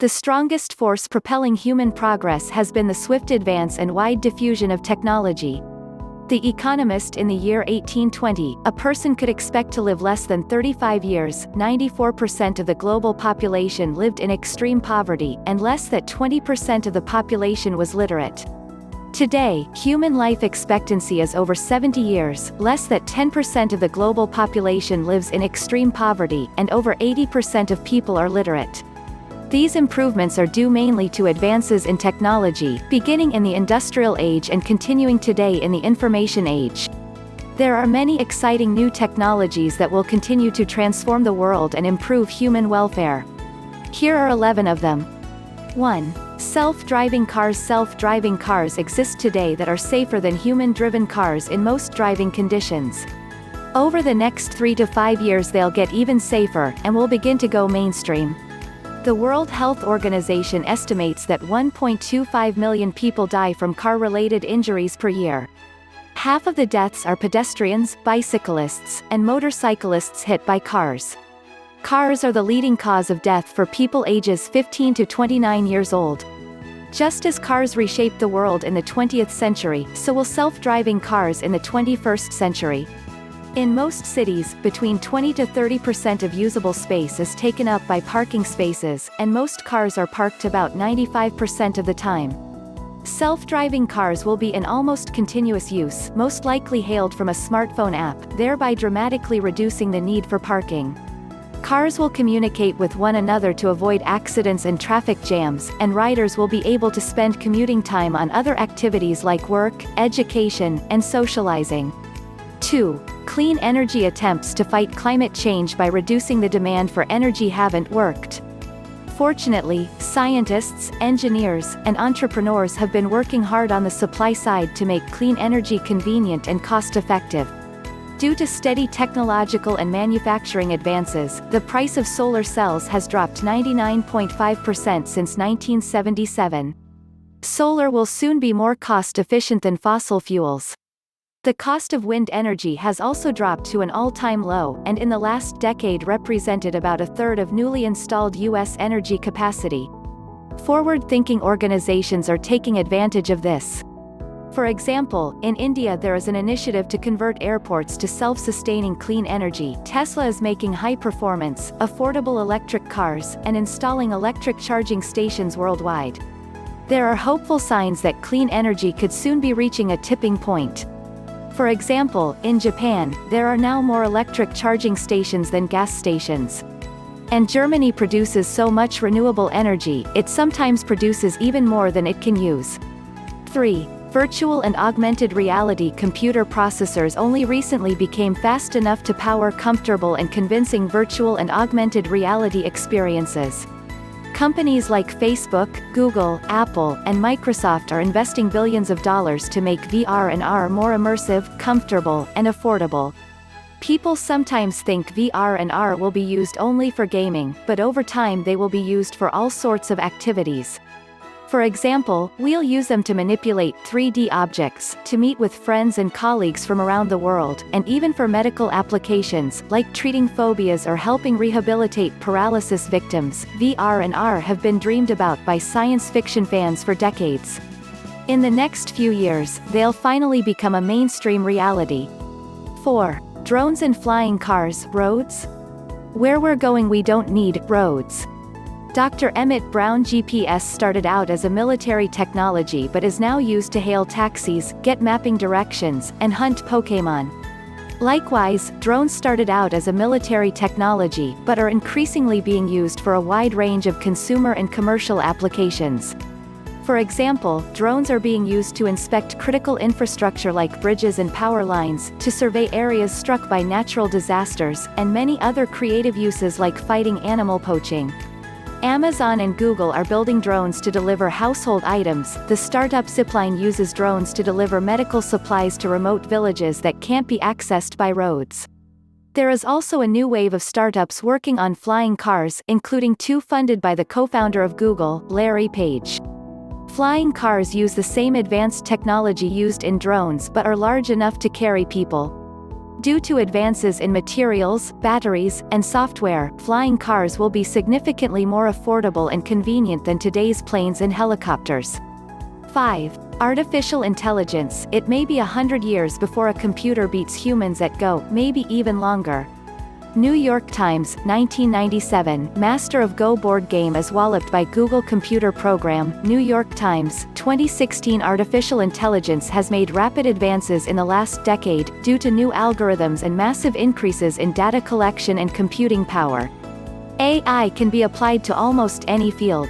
The strongest force propelling human progress has been the swift advance and wide diffusion of technology. The Economist in the year 1820, a person could expect to live less than 35 years, 94% of the global population lived in extreme poverty, and less than 20% of the population was literate. Today, human life expectancy is over 70 years, less than 10% of the global population lives in extreme poverty, and over 80% of people are literate. These improvements are due mainly to advances in technology, beginning in the industrial age and continuing today in the information age. There are many exciting new technologies that will continue to transform the world and improve human welfare. Here are 11 of them. 1. Self-driving cars. Self-driving cars exist today that are safer than human-driven cars in most driving conditions. Over the next 3 to 5 years they'll get even safer, and will begin to go mainstream. The World Health Organization estimates that 1.25 million people die from car-related injuries per year. Half of the deaths are pedestrians, bicyclists, and motorcyclists hit by cars. Cars are the leading cause of death for people ages 15 to 29 years old. Just as cars reshaped the world in the 20th century, so will self-driving cars in the 21st century. In most cities, between 20 to 30% of usable space is taken up by parking spaces, and most cars are parked about 95% of the time. Self-driving cars will be in almost continuous use, most likely hailed from a smartphone app, thereby dramatically reducing the need for parking. Cars will communicate with one another to avoid accidents and traffic jams, and riders will be able to spend commuting time on other activities like work, education, and socializing. 2. Clean energy. Attempts to fight climate change by reducing the demand for energy haven't worked. Fortunately, scientists, engineers, and entrepreneurs have been working hard on the supply side to make clean energy convenient and cost-effective. Due to steady technological and manufacturing advances, the price of solar cells has dropped 99.5% since 1977. Solar will soon be more cost-efficient than fossil fuels. The cost of wind energy has also dropped to an all-time low, and in the last decade represented about a third of newly installed U.S. energy capacity. Forward-thinking organizations are taking advantage of this. For example, in India there is an initiative to convert airports to self-sustaining clean energy. Tesla is making high-performance, affordable electric cars, and installing electric charging stations worldwide. There are hopeful signs that clean energy could soon be reaching a tipping point. For example, in Japan, there are now more electric charging stations than gas stations. And Germany produces so much renewable energy, it sometimes produces even more than it can use. 3. Virtual and augmented reality. Computer processors only recently became fast enough to power comfortable and convincing virtual and augmented reality experiences. Companies like Facebook, Google, Apple, and Microsoft are investing billions of dollars to make VR and AR more immersive, comfortable, and affordable. People sometimes think VR and AR will be used only for gaming, but over time they will be used for all sorts of activities. For example, we'll use them to manipulate 3D objects, to meet with friends and colleagues from around the world, and even for medical applications, like treating phobias or helping rehabilitate paralysis victims. VR and AR have been dreamed about by science fiction fans for decades. In the next few years, they'll finally become a mainstream reality. 4. Drones and flying cars. Roads? Where we're going we don't need roads. Dr. Emmett Brown. GPS started out as a military technology but is now used to hail taxis, get mapping directions, and hunt Pokémon. Likewise, drones started out as a military technology but are increasingly being used for a wide range of consumer and commercial applications. For example, drones are being used to inspect critical infrastructure like bridges and power lines, to survey areas struck by natural disasters, and many other creative uses like fighting animal poaching. Amazon and Google are building drones to deliver household items. The startup Zipline uses drones to deliver medical supplies to remote villages that can't be accessed by roads. There is also a new wave of startups working on flying cars, including 2 funded by the co-founder of Google, Larry Page. Flying cars use the same advanced technology used in drones but are large enough to carry people. Due to advances in materials, batteries, and software, flying cars will be significantly more affordable and convenient than today's planes and helicopters. 5. Artificial intelligence. It may be 100 years before a computer beats humans at Go, maybe even longer. New York Times, 1997, Master of Go board game is walloped by Google computer program. New York Times, 2016. Artificial intelligence has made rapid advances in the last decade, due to new algorithms and massive increases in data collection and computing power. AI can be applied to almost any field.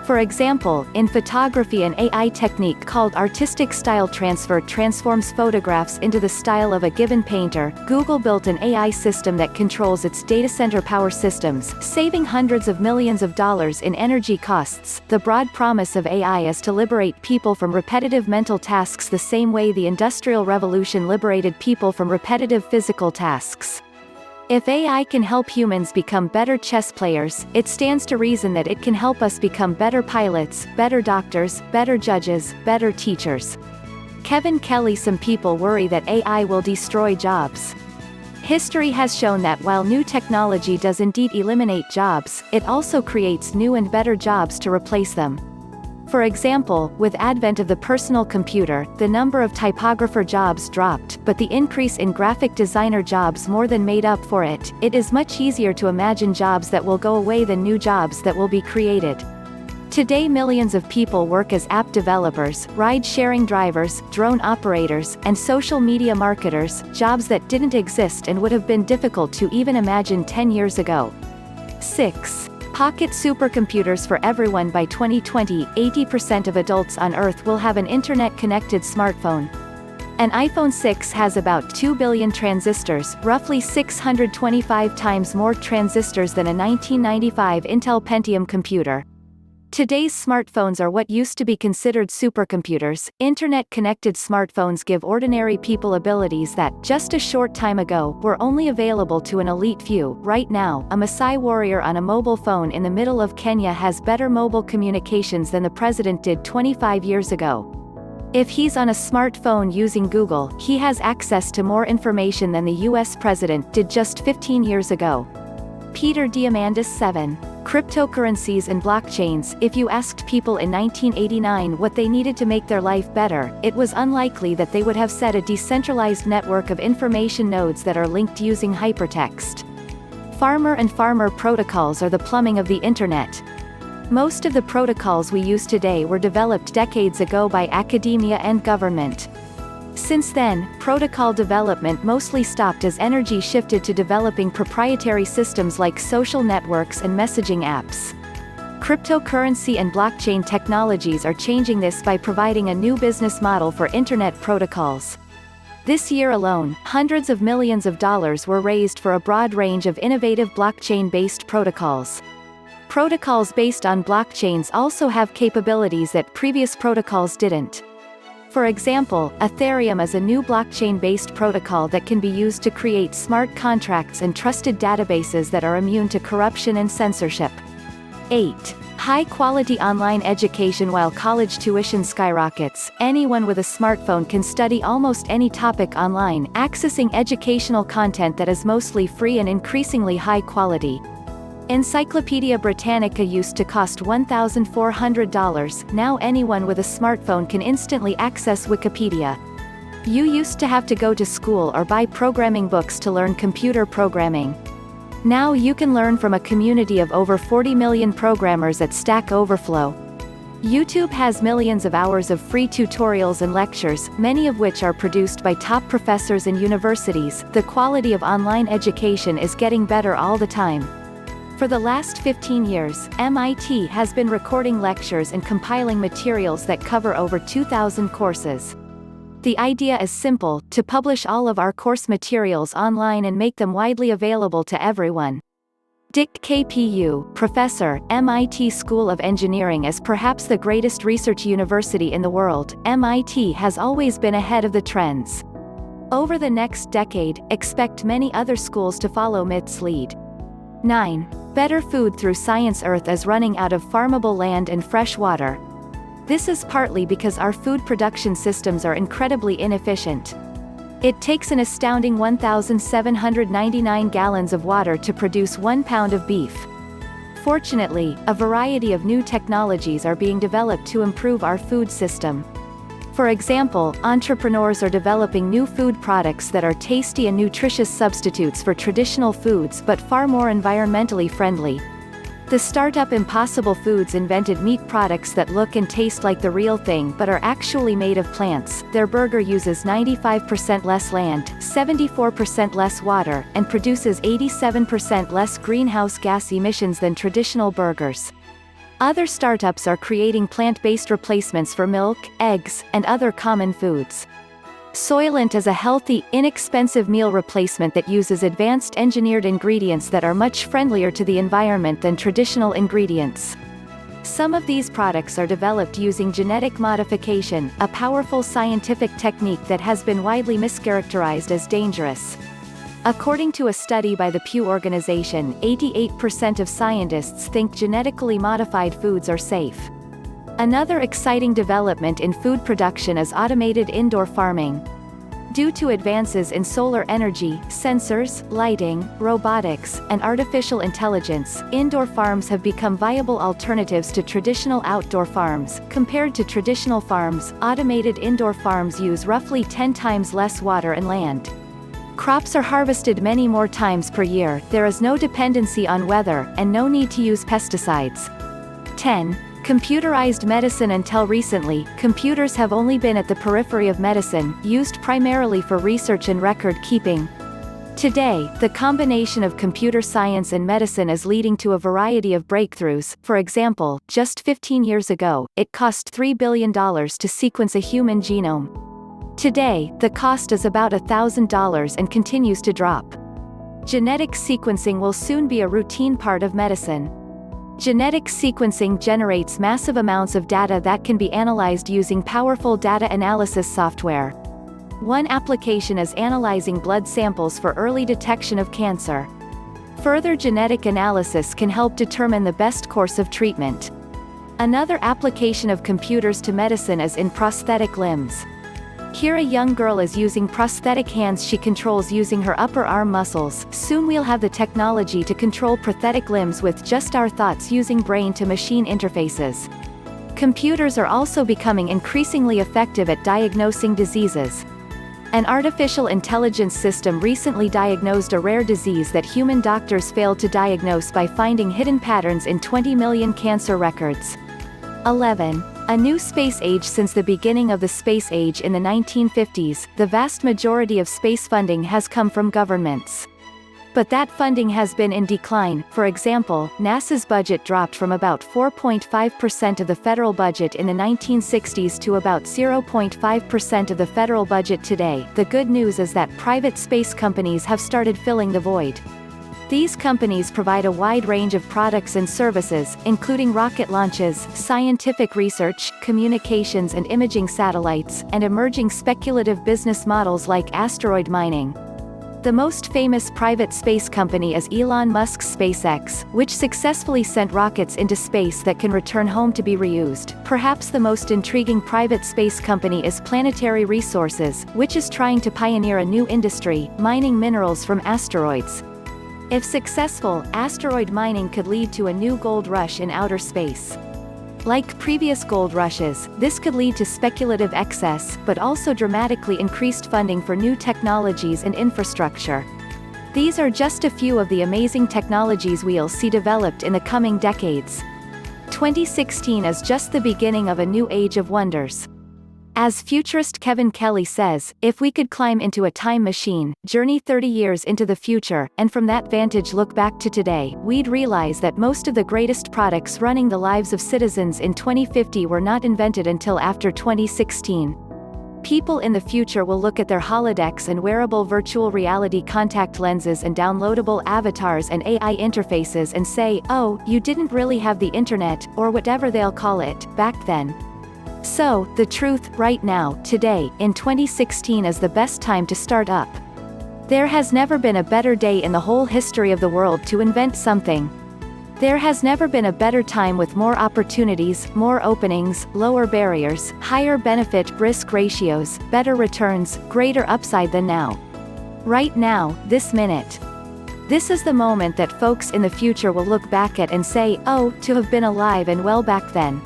For example, in photography, an AI technique called artistic style transfer transforms photographs into the style of a given painter. Google built an AI system that controls its data center power systems, saving hundreds of millions of dollars in energy costs. The broad promise of AI is to liberate people from repetitive mental tasks the same way the Industrial Revolution liberated people from repetitive physical tasks. If AI can help humans become better chess players, it stands to reason that it can help us become better pilots, better doctors, better judges, better teachers. Kevin Kelly. Some people worry that AI will destroy jobs. History has shown that while new technology does indeed eliminate jobs, it also creates new and better jobs to replace them. For example, with advent of the personal computer, the number of typographer jobs dropped, but the increase in graphic designer jobs more than made up for it. It is much easier to imagine jobs that will go away than new jobs that will be created. Today millions of people work as app developers, ride-sharing drivers, drone operators, and social media marketers, jobs that didn't exist and would have been difficult to even imagine 10 years ago. 6. Pocket supercomputers for everyone. By 2020, 80% of adults on Earth will have an internet-connected smartphone. An iPhone 6 has about 2 billion transistors, roughly 625 times more transistors than a 1995 Intel Pentium computer. Today's smartphones are what used to be considered supercomputers. Internet-connected smartphones give ordinary people abilities that, just a short time ago, were only available to an elite few. Right now, a Maasai warrior on a mobile phone in the middle of Kenya has better mobile communications than the president did 25 years ago. If he's on a smartphone using Google, he has access to more information than the US president did just 15 years ago. Peter Diamandis. 7. Cryptocurrencies and blockchains. If you asked people in 1989 what they needed to make their life better, it was unlikely that they would have said a decentralized network of information nodes that are linked using hypertext. Farmer and farmer protocols are the plumbing of the Internet. Most of the protocols we use today were developed decades ago by academia and government. Since then, protocol development mostly stopped as energy shifted to developing proprietary systems like social networks and messaging apps. Cryptocurrency and blockchain technologies are changing this by providing a new business model for Internet protocols. This year alone, hundreds of millions of dollars were raised for a broad range of innovative blockchain-based protocols. Protocols based on blockchains also have capabilities that previous protocols didn't. For example, Ethereum is a new blockchain-based protocol that can be used to create smart contracts and trusted databases that are immune to corruption and censorship. 8. High-quality online education. While college tuition skyrockets, anyone with a smartphone can study almost any topic online, accessing educational content that is mostly free and increasingly high quality. Encyclopedia Britannica used to cost $1,400, now anyone with a smartphone can instantly access Wikipedia. You used to have to go to school or buy programming books to learn computer programming. Now you can learn from a community of over 40 million programmers at Stack Overflow. YouTube has millions of hours of free tutorials and lectures, many of which are produced by top professors in universities. The quality of online education is getting better all the time. For the last 15 years, MIT has been recording lectures and compiling materials that cover over 2,000 courses. The idea is simple: to publish all of our course materials online and make them widely available to everyone. Dick KPU, professor, MIT School of Engineering, is perhaps the greatest research university in the world. MIT has always been ahead of the trends. Over the next decade, expect many other schools to follow MIT's lead. 9. Better food through science. Earth is running out of farmable land and fresh water. This is partly because our food production systems are incredibly inefficient. It takes an astounding 1,799 gallons of water to produce 1 pound of beef. Fortunately, a variety of new technologies are being developed to improve our food system. For example, entrepreneurs are developing new food products that are tasty and nutritious substitutes for traditional foods but far more environmentally friendly. The startup Impossible Foods invented meat products that look and taste like the real thing but are actually made of plants. Their burger uses 95% less land, 74% less water, and produces 87% less greenhouse gas emissions than traditional burgers. Other startups are creating plant-based replacements for milk, eggs, and other common foods. Soylent is a healthy, inexpensive meal replacement that uses advanced engineered ingredients that are much friendlier to the environment than traditional ingredients. Some of these products are developed using genetic modification, a powerful scientific technique that has been widely mischaracterized as dangerous. According to a study by the Pew Organization, 88% of scientists think genetically modified foods are safe. Another exciting development in food production is automated indoor farming. Due to advances in solar energy, sensors, lighting, robotics, and artificial intelligence, indoor farms have become viable alternatives to traditional outdoor farms. Compared to traditional farms, automated indoor farms use roughly 10 times less water and land. Crops are harvested many more times per year, there is no dependency on weather, and no need to use pesticides. 10. Computerized medicine. Until recently, computers have only been at the periphery of medicine, used primarily for research and record keeping. Today, the combination of computer science and medicine is leading to a variety of breakthroughs. For example, just 15 years ago, it cost $3 billion to sequence a human genome. Today, the cost is about $1,000 and continues to drop. Genetic sequencing will soon be a routine part of medicine. Genetic sequencing generates massive amounts of data that can be analyzed using powerful data analysis software. One application is analyzing blood samples for early detection of cancer. Further genetic analysis can help determine the best course of treatment. Another application of computers to medicine is in prosthetic limbs. Here a young girl is using prosthetic hands she controls using her upper arm muscles. Soon we'll have the technology to control prosthetic limbs with just our thoughts using brain-to-machine interfaces. Computers are also becoming increasingly effective at diagnosing diseases. An artificial intelligence system recently diagnosed a rare disease that human doctors failed to diagnose by finding hidden patterns in 20 million cancer records. 11. A new space age. Since the beginning of the space age in the 1950s, the vast majority of space funding has come from governments. But that funding has been in decline. For example, NASA's budget dropped from about 4.5% of the federal budget in the 1960s to about 0.5% of the federal budget today. The good news is that private space companies have started filling the void. These companies provide a wide range of products and services, including rocket launches, scientific research, communications and imaging satellites, and emerging speculative business models like asteroid mining. The most famous private space company is Elon Musk's SpaceX, which successfully sent rockets into space that can return home to be reused. Perhaps the most intriguing private space company is Planetary Resources, which is trying to pioneer a new industry, mining minerals from asteroids. If successful, asteroid mining could lead to a new gold rush in outer space. Like previous gold rushes, this could lead to speculative excess, but also dramatically increased funding for new technologies and infrastructure. These are just a few of the amazing technologies we'll see developed in the coming decades. 2016 is just the beginning of a new age of wonders. As futurist Kevin Kelly says, if we could climb into a time machine, journey 30 years into the future, and from that vantage look back to today, we'd realize that most of the greatest products running the lives of citizens in 2050 were not invented until after 2016. People in the future will look at their holodecks and wearable virtual reality contact lenses and downloadable avatars and AI interfaces and say, "Oh, you didn't really have the internet," or whatever they'll call it, back then. So, the truth, right now, today, in 2016 is the best time to start up. There has never been a better day in the whole history of the world to invent something. There has never been a better time with more opportunities, more openings, lower barriers, higher benefit-risk ratios, better returns, greater upside than now. Right now, this minute. This is the moment that folks in the future will look back at and say, oh, to have been alive and well back then.